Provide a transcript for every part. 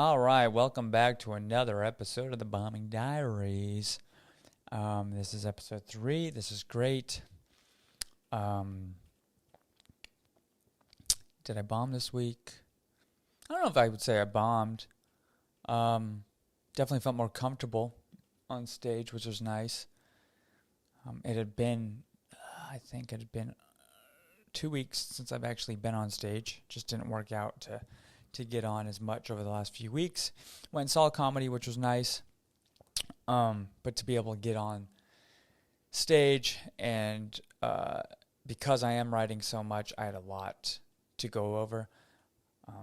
All right, welcome back to another episode of the Bombing Diaries. This is episode 3. This is great. Um, did I bomb this week? I don't know if I would say I bombed. Definitely felt more comfortable on stage, which was nice. It had been, I think it had been 2 weeks since I've actually been on stage. Just didn't work out to get on as much over the last few weeks. Went and saw comedy, which was nice. But to be able to get on stage and because I am writing so much, I had a lot to go over. A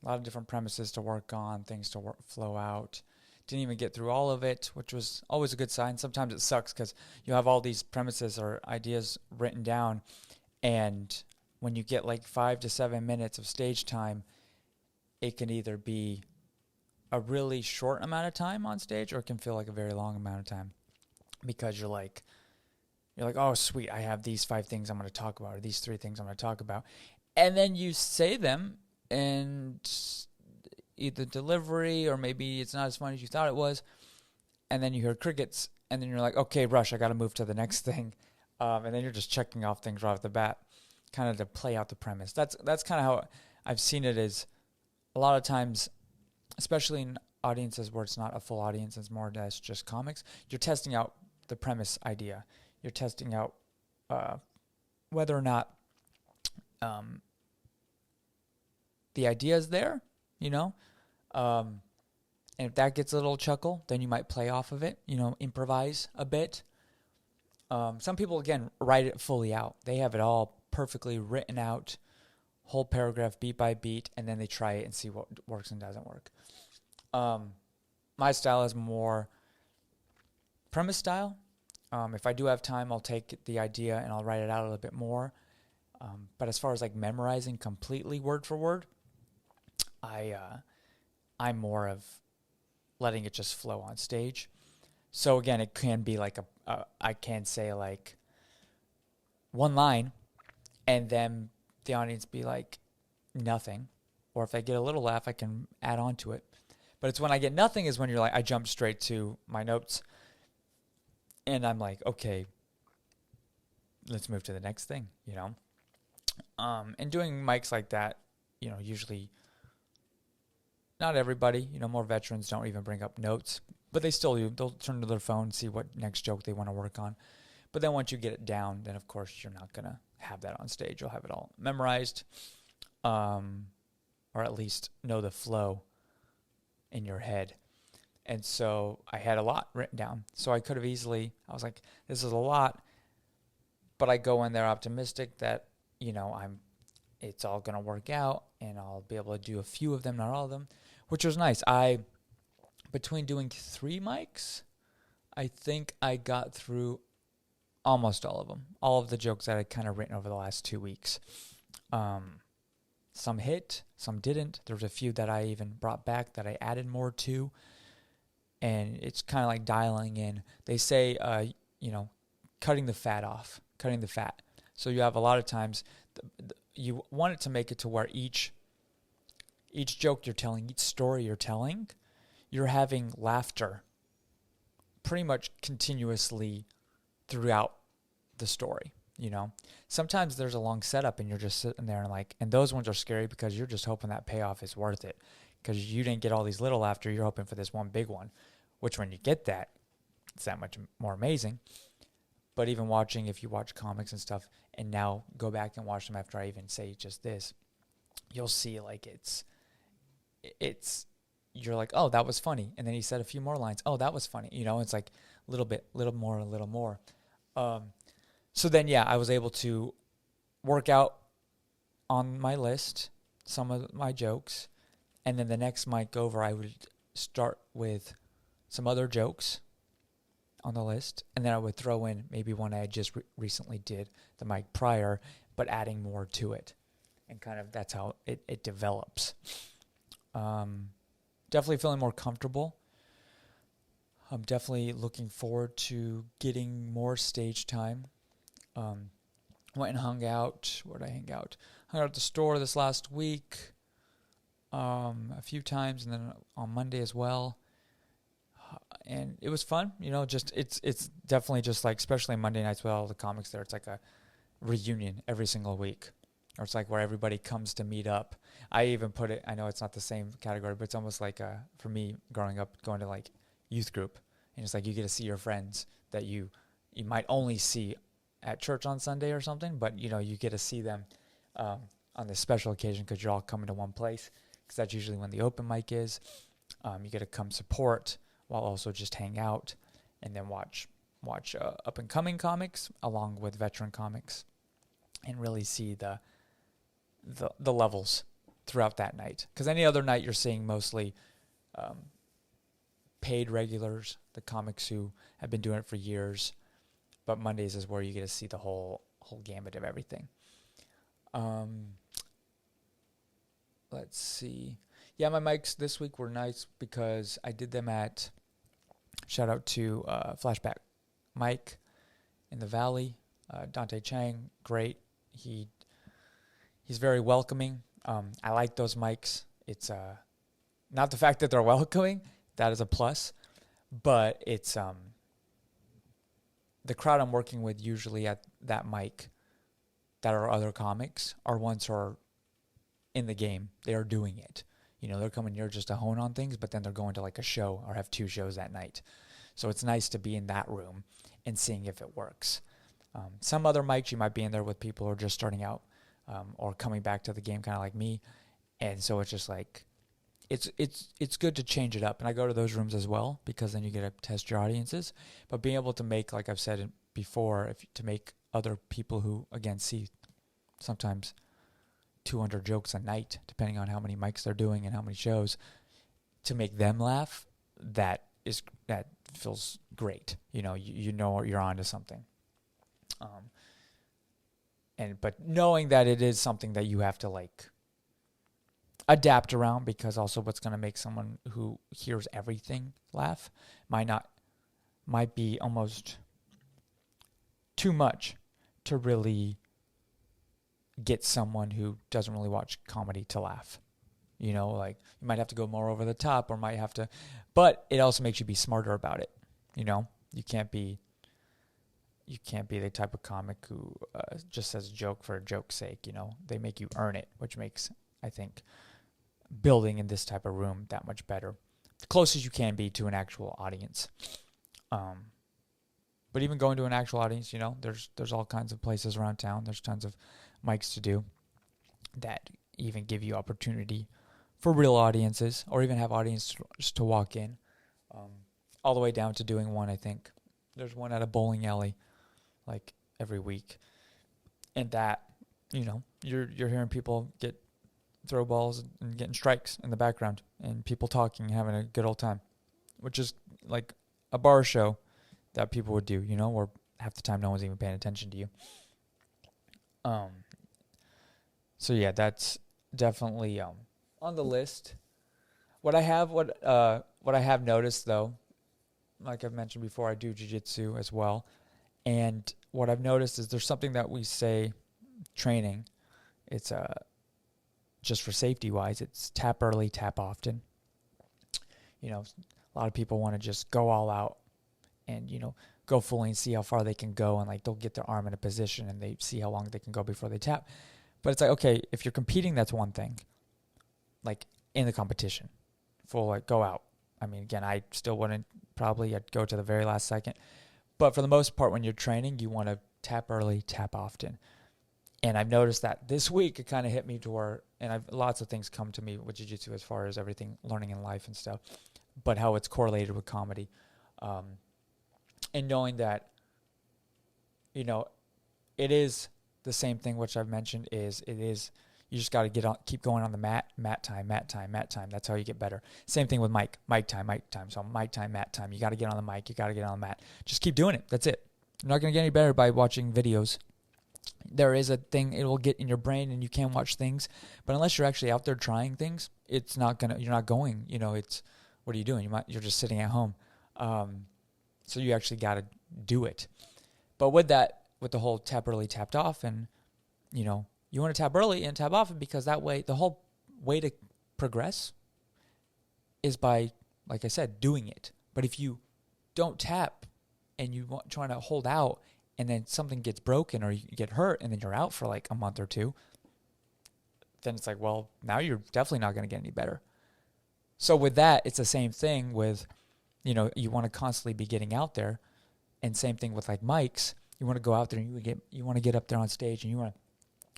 lot of different premises to work on, things to flow out. Didn't even get through all of it, which was always a good sign. Sometimes it sucks because you have all these premises or ideas written down, and when you get like 5 to 7 minutes of stage time, it can either be a really short amount of time on stage or it can feel like a very long amount of time because you're like, oh, sweet, I have these 5 things I'm going to talk about or these 3 things I'm going to talk about. And then you say them and either delivery or maybe it's not as funny as you thought it was. And then you hear crickets and then you're like, okay, rush, I got to move to the next thing. And then you're just checking off things right off the bat, kind of to play out the premise. That's kind of how I've seen it is a lot of times, especially in audiences where it's not a full audience, it's more or less just comics, you're testing out the premise idea. You're testing out whether or not the idea is there, you know? And if that gets a little chuckle, then you might play off of it, improvise a bit. Some people, again, write it fully out. They have it all perfectly written out, whole paragraph, beat by beat, and then they try it and see what works and doesn't work. My style is more premise style. If I do have time, I'll take the idea and I'll write it out a little bit more. But as far as like memorizing completely word for word, I'm more of letting it just flow on stage. So again, it can be like I can say like one line and then the audience be like nothing. Or if I get a little laugh, I can add on to it. But it's when I get nothing is when you're like, I jump straight to my notes and I'm like, okay, let's move to the next thing, And doing mics like that, usually not everybody, more veterans don't even bring up notes, but they still do. They'll turn to their phone, see what next joke they want to work on. But then once you get it down, then of course you're not going to have that on stage. You'll have it all memorized, or at least know the flow in your head. And so I had a lot written down. So I could have easily, I was like, this is a lot, but I go in there optimistic that, it's all going to work out and I'll be able to do a few of them, not all of them, which was nice. Between doing 3 mics, I think I got through almost all of them, all of the jokes that I'd kind of written over the last 2 weeks. Some hit, some didn't. There was a few that I even brought back that I added more to. And it's kind of like dialing in. They say, cutting the fat. So you have a lot of times, you want it to make it to where each joke you're telling, each story you're telling, you're having laughter pretty much continuously throughout the story, Sometimes there's a long setup and you're just sitting there and those ones are scary because you're just hoping that payoff is worth it because you didn't get all these little laughter. You're hoping for this one big one, which when you get that, it's that much more amazing. But even watching, if you watch comics and stuff and now go back and watch them after I even say just this, you'll see like you're like, oh, that was funny. And then he said a few more lines. Oh, that was funny. It's like a little bit, little more. So then, yeah, I was able to work out on my list some of my jokes. And then the next mic over, I would start with some other jokes on the list. And then I would throw in maybe one I just recently did the mic prior, but adding more to it. And kind of that's how it develops. Definitely feeling more comfortable. I'm definitely looking forward to getting more stage time. Went and hung out. Where did I hang out? Hung out at the store this last week. a few times, and then on Monday as well. And it was fun, just it's definitely just like, especially Monday nights with all the comics there, it's like a reunion every single week. Or it's like where everybody comes to meet up. I even put it, I know it's not the same category, but it's almost like, for me, growing up, going to like youth group. And it's like you get to see your friends that you might only see at church on Sunday or something, but, you get to see them on this special occasion because you're all coming to one place, because that's usually when the open mic is. You get to come support while also just hang out and then watch up-and-coming comics along with veteran comics and really see the levels throughout that night. Because any other night you're seeing mostly paid regulars, the comics who have been doing it for years. But Mondays is where you get to see the whole gamut of everything. Let's see. Yeah, my mics this week were nice because I did them at, shout out to Flashback Mike in the Valley, Dante Chang, great. He's very welcoming. I like those mics. It's not the fact that they're welcoming, that is a plus, but it's the crowd I'm working with usually at that mic that are other comics are ones who are in the game. They are doing it. They're coming here just to hone on things, but then they're going to like a show or have 2 shows that night. So it's nice to be in that room and seeing if it works. Some other mics, you might be in there with people who are just starting out or coming back to the game kind of like me. And so it's just like, it's good to change it up. And I go to those rooms as well because then you get to test your audiences. But being able to make, like I've said before, to make other people who, again, see sometimes 200 jokes a night, depending on how many mics they're doing and how many shows, to make them laugh, that feels great. You know you're onto something. But knowing that it is something that you have to like adapt around, because also what's going to make someone who hears everything laugh might be almost too much to really get someone who doesn't really watch comedy to laugh. Like you might have to go more over the top or might have to, but it also makes you be smarter about it. You can't be the type of comic who just says a joke for a joke's sake. They make you earn it, which makes, I think, building in this type of room that much better. The closest you can be to an actual audience. But even going to an actual audience, there's all kinds of places around town. There's tons of mics to do that even give you opportunity for real audiences, or even have audience just to walk in. All the way down to doing one, I think. There's one at a bowling alley, like every week. And that, you're hearing people get throw balls and getting strikes in the background, and people talking and having a good old time, which is like a bar show that people would do, where half the time no one's even paying attention to you. So yeah, that's definitely on the list. What I have noticed though, like I've mentioned before, I do jiu-jitsu as well, and what I've noticed is there's something that we say training. It's just for safety wise, it's tap early, tap often. A lot of people want to just go all out and, go fully and see how far they can go, and like they'll get their arm in a position and they see how long they can go before they tap. But it's like, okay, if you're competing, that's one thing. Like in the competition, full like go out. I mean, again, I still wouldn't probably, I'd go to the very last second. But for the most part, when you're training, you want to tap early, tap often. And I've noticed that this week it kind of hit me to where, and lots of things come to me with jiu-jitsu as far as everything, learning in life and stuff, but how it's correlated with comedy. And knowing that, it is the same thing, which I've mentioned, you just got to keep going on the mat time. That's how you get better. Same thing with mic time. So mic time, mat time. You got to get on the mic. You got to get on the mat. Just keep doing it. That's it. You're not going to get any better by watching videos. There is a thing, it will get in your brain and you can watch things, but unless you're actually out there trying things, you're not going, what are you doing? You're just sitting at home. So you actually got to do it. But with the whole tap early, tapped off, and, you want to tap early and tap often, because that way, the whole way to progress is by, like I said, doing it. But if you don't tap and you trying to hold out and then something gets broken or you get hurt and then you're out for like a month or two, then it's like, well, now you're definitely not going to get any better. So with that, it's the same thing with, you want to constantly be getting out there. And same thing with like mics. You want to go out there and you want to get up there on stage and you want to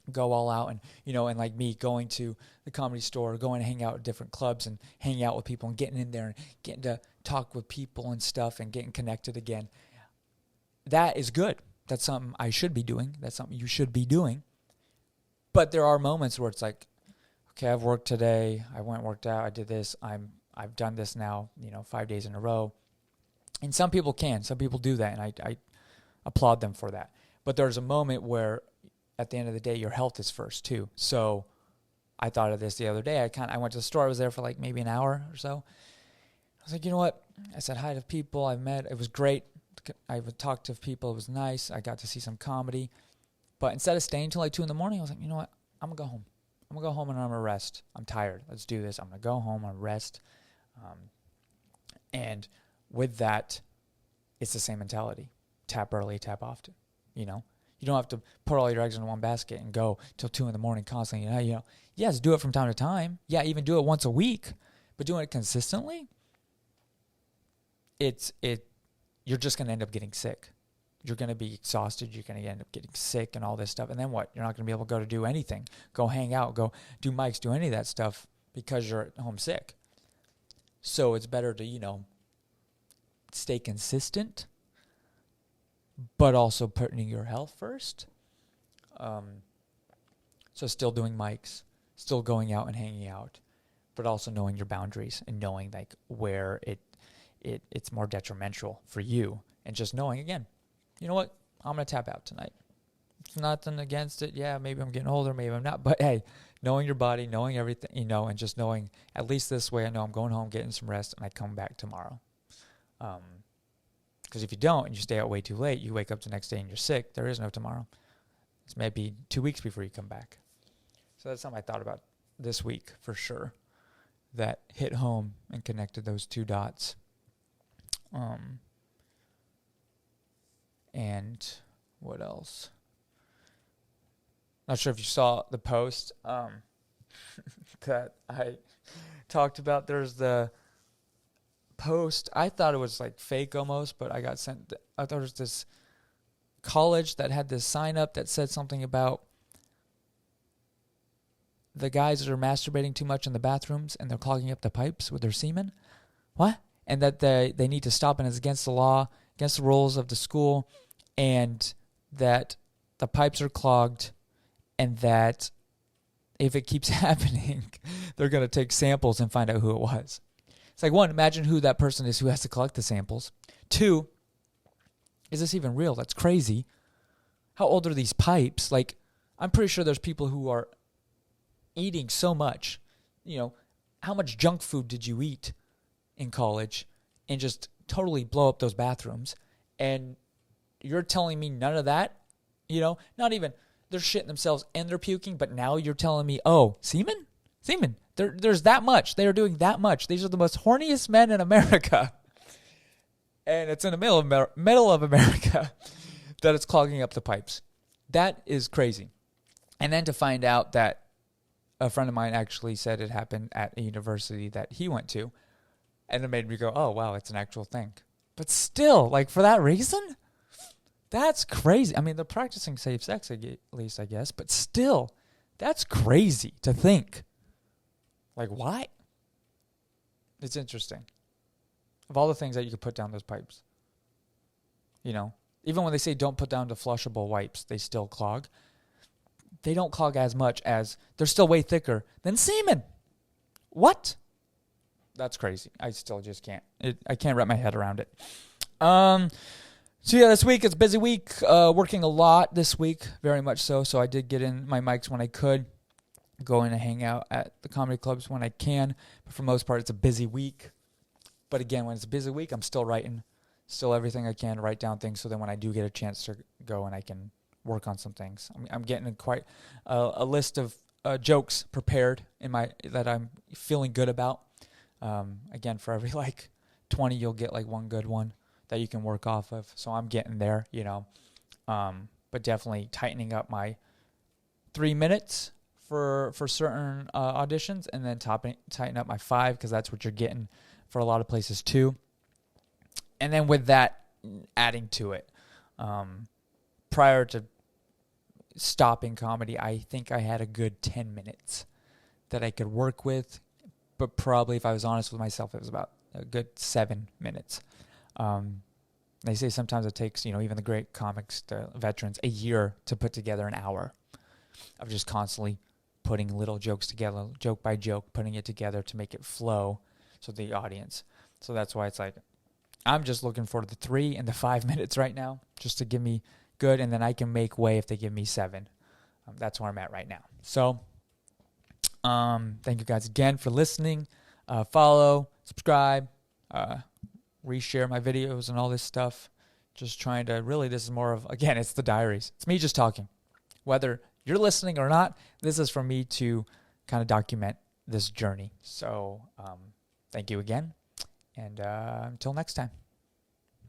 go all out, and and like me going to the Comedy Store, going to hang out at different clubs and hanging out with people and getting in there and getting to talk with people and stuff and getting connected again. That is good. That's something I should be doing. That's something you should be doing. But there are moments where it's like, okay, I've worked today. I went and worked out. I did this. I've done this now, 5 days in a row. And some people can. Some people do that, and I applaud them for that. But there's a moment where at the end of the day, your health is first too. So I thought of this the other day. I went to the store. I was there for like maybe an hour or so. I was like, you know what? I said hi to people I met. It was great. I would talk to people. It was nice. I got to see some comedy. But instead of staying till like 2 a.m, I was like, you know what? I'm going to go home. I'm going to go home and I'm going to rest. I'm tired. Let's do this. I'm going to go home and rest. And with that, it's the same mentality. Tap early, tap often, You don't have to put all your eggs in one basket and go till 2 a.m. constantly. Yes, do it from time to time. Yeah, even do it once a week. But doing it consistently, you're just going to end up getting sick. You're going to be exhausted. You're going to end up getting sick and all this stuff. And then what? You're not going to be able to go to do anything. Go hang out. Go do mics. Do any of that stuff because you're at home sick. So it's better to, stay consistent, but also putting your health first. So still doing mics, still going out and hanging out, but also knowing your boundaries and knowing like where it's more detrimental for you, and just knowing, again, you know what? I'm going to tap out tonight. It's nothing against it. Yeah, maybe I'm getting older, maybe I'm not. But hey, knowing your body, knowing everything, and just knowing at least this way, I know I'm going home, getting some rest, and I come back tomorrow. Because if you don't and you stay out way too late, you wake up the next day and you're sick, there is no tomorrow. It's maybe 2 weeks before you come back. So that's something I thought about this week for sure, that hit home and connected those two dots. And what else? Not sure if you saw the post that I talked about. There's the post. I thought it was like fake almost, but I thought it was this college that had this sign up that said something about the guys that are masturbating too much in the bathrooms and they're clogging up the pipes with their semen. What? And that they need to stop, and it's against the law, against the rules of the school, and that the pipes are clogged, and that if it keeps happening, they're going to take samples and find out who it was. It's like, one, imagine who that person is who has to collect the samples. 2, is this even real? That's crazy. How old are these pipes? Like, I'm pretty sure there's people who are eating so much. How much junk food did you eat in college and just totally blow up those bathrooms? And you're telling me none of that? Not even they're shitting themselves and they're puking, but now you're telling me, oh, semen? There's that much. They are doing that much. These are the most horniest men in America. And it's in the middle of America that it's clogging up the pipes. That is crazy. And then to find out that a friend of mine actually said it happened at a university that he went to, and it made me go, oh, wow, it's an actual thing. But still, like, for that reason, that's crazy. I mean, they're practicing safe sex, at least, I guess, but still, that's crazy to think. Like, why? It's interesting. Of all the things that you could put down those pipes, even when they say don't put down the flushable wipes, they still clog. They don't clog as much as, they're still way thicker than semen. What? That's crazy. I still just can't. I can't wrap my head around it. So yeah, this week, it's a busy week. Working a lot this week, very much so. So I did get in my mics when I could. Going to hang out at the comedy clubs when I can. But for the most part, it's a busy week. But again, when it's a busy week, I'm still writing, still everything I can to write down things, so then when I do get a chance to go and I can work on some things. I'm getting quite a list of jokes prepared that I'm feeling good about. Again, for every like 20, you'll get like one good one that you can work off of. So I'm getting there, but definitely tightening up my 3 minutes for certain auditions, and then tighten up my 5, because that's what you're getting for a lot of places too. And then with that, adding to it, prior to stopping comedy, I think I had a good 10 minutes that I could work with, but probably if I was honest with myself, it was about a good 7 minutes. They say sometimes it takes, even the great comics, the veterans, a year to put together an hour of just constantly putting little jokes together, joke by joke, putting it together to make it flow so the audience. So that's why it's like, I'm just looking for the 3 and the 5 minutes right now, just to give me good, and then I can make way if they give me 7. That's where I'm at right now. So thank you guys again for listening. Follow, subscribe, reshare my videos and all this stuff. Just trying to this is more of, again, it's the diaries. It's me just talking. Whether you're listening or not, this is for me to kind of document this journey. So thank you again. And until next time.